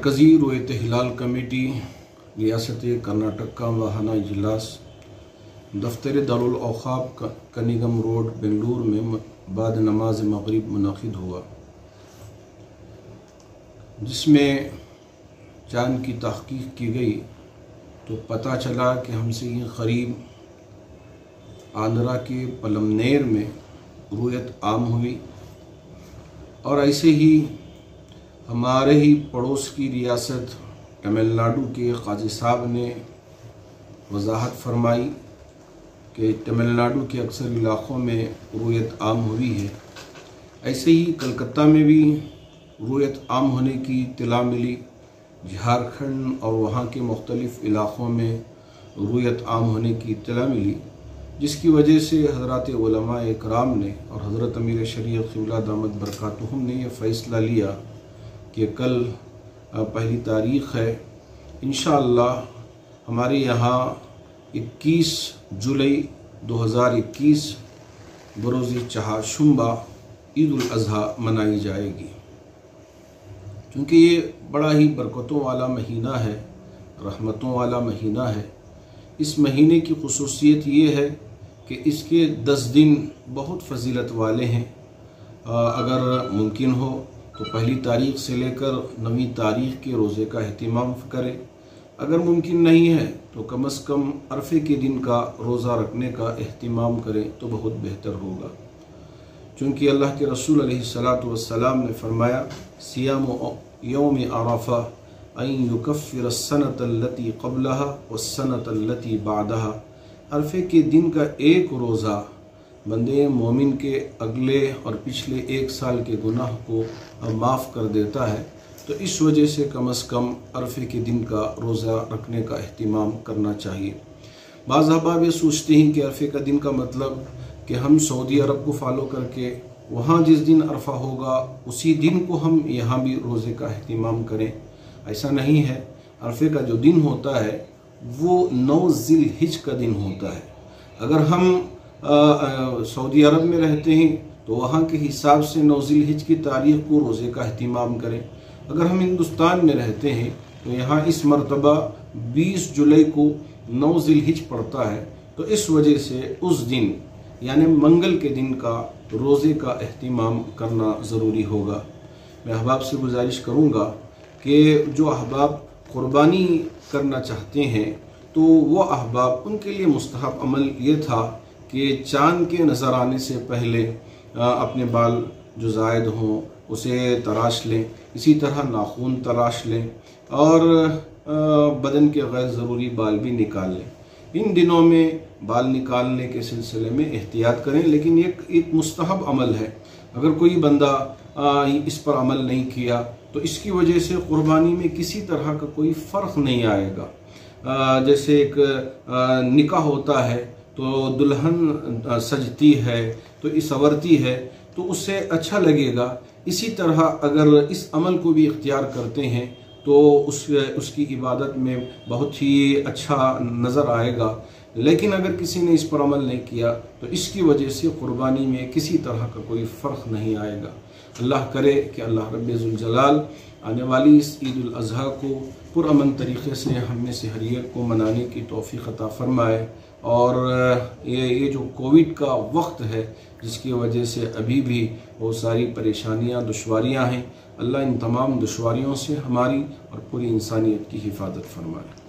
मरकज़ी रुयत हिलाल कमेटी रियासत कर्नाटक का माहाना इजलास दफ्तर दारुल औक़ाफ़ कनिगम रोड बेंगलुरु में बाद नमाज मग़रिब मुनक़िद हुआ, जिसमें चांद की तहक़ीक़ की गई तो पता चला कि हमसे ये करीब आंध्रा के पलमनेर में रुयत आम हुई। और ऐसे ही हमारे ही पड़ोस की रियासत तमिलनाडु के काजी साहब ने वजाहत फरमाई कि तमिलनाडु के अक्सर इलाक़ों में रुयत आम हुई है। ऐसे ही कलकत्ता में भी रुयत आम होने की इत्तला मिली। झारखंड और वहाँ के मुख्तलिफ़ इलाक़ों में रुयत आम होने की इत्तला मिली, जिसकी वजह से हज़रात उलमा इकराम ने और हज़रत अमीर शरीयत क़िबला दामत बरकातुहुम ने यह फ़ैसला लिया कि कल पहली तारीख़ है, इंशाअल्लाह हमारे यहाँ 21 जुलाई 2021 बरोज़ चहारशंबा ईद उल अज़हा मनाई जाएगी। क्योंकि ये बड़ा ही बरकतों वाला महीना है, रहमतों वाला महीना है। इस महीने की ख़ुसूसियत ये है कि इसके 10 दिन बहुत फजीलत वाले हैं। अगर मुमकिन हो तो पहली तारीख़ से लेकर 9वीं तारीख़ के रोज़े का अहतमाम करें। अगर मुमकिन नहीं है तो कम से कम अरफे के दिन का रोज़ा रखने का अहतमाम करें तो बहुत बेहतर होगा। चूँकि अल्लाह के रसूल अलैहिस्सलातु वस्सलाम ने फरमाया, सियाम यौम अरफा अन युकफ्फिर अस्सनत अल्लती क़ब्लहा वस्सनत अल्लती बादहा। अरफे के दिन का एक रोज़ा बंदे मोमिन के अगले और पिछले 1 साल के गुनाह को माफ़ कर देता है। तो इस वजह से कम अरफे के दिन का रोज़ा रखने का अहतमाम करना चाहिए। बाज़ अहबाब ये सोचते हैं कि अरफे का दिन का मतलब कि हम सऊदी अरब को फॉलो करके वहाँ जिस दिन अरफा होगा उसी दिन को हम यहाँ भी रोज़े का अहतमाम करें। ऐसा नहीं है। अरफे का जो दिन होता है वो 9 ज़िलहिज का दिन होता है। अगर हम सऊदी अरब में रहते हैं तो वहाँ के हिसाब से 9 ज़िलहिज की तारीख़ को रोज़े का अहतमाम करें। अगर हम हिंदुस्तान में रहते हैं तो यहाँ इस मरतबा 20 जुलाई को 9 ज़िलहिज पड़ता है। तो इस वजह से उस दिन यानी मंगल के दिन का रोज़े का अहतमाम करना ज़रूरी होगा। मैं अहबाब से गुजारिश करूँगा कि जो अहबाब क़ुरबानी करना चाहते हैं तो वो अहबाब उनके लिए मुस्तहब अमल ये था कि चाँद के नज़र आने से पहले अपने बाल जो ज़ायद हों उसे तराश लें, इसी तरह नाखून तराश लें और बदन के गैर ज़रूरी बाल भी निकाल लें। इन दिनों में बाल निकालने के सिलसिले में एहतियात करें, लेकिन एक मुस्तहब अमल है। अगर कोई बंदा इस पर अमल नहीं किया तो इसकी वजह से क़ुरबानी में किसी तरह का कोई फ़र्क नहीं आएगा। जैसे एक निकाह होता है तो दुल्हन सजती है तो संवरती है तो उससे अच्छा लगेगा। इसी तरह अगर इस अमल को भी इख्तियार करते हैं तो उसकी इबादत में बहुत ही अच्छा नज़र आएगा। लेकिन अगर किसी ने इस पर अमल नहीं किया तो इसकी वजह से क़ुरबानी में किसी तरह का कोई फ़र्क नहीं आएगा। अल्लाह करे कि अल्लाह रब्बुल जलाल आने वाली इस ईद उल अज़हा को पुरअमन तरीक़े से हम में से हर एक को मनाने की तौफ़ीक़ अता फ़रमाए। और ये जो कोविड का वक्त है जिसकी वजह से अभी भी बहुत सारी परेशानियां दुश्वारियां हैं, अल्लाह इन तमाम दुश्वारियों से हमारी और पूरी इंसानियत की हिफाजत फरमाए।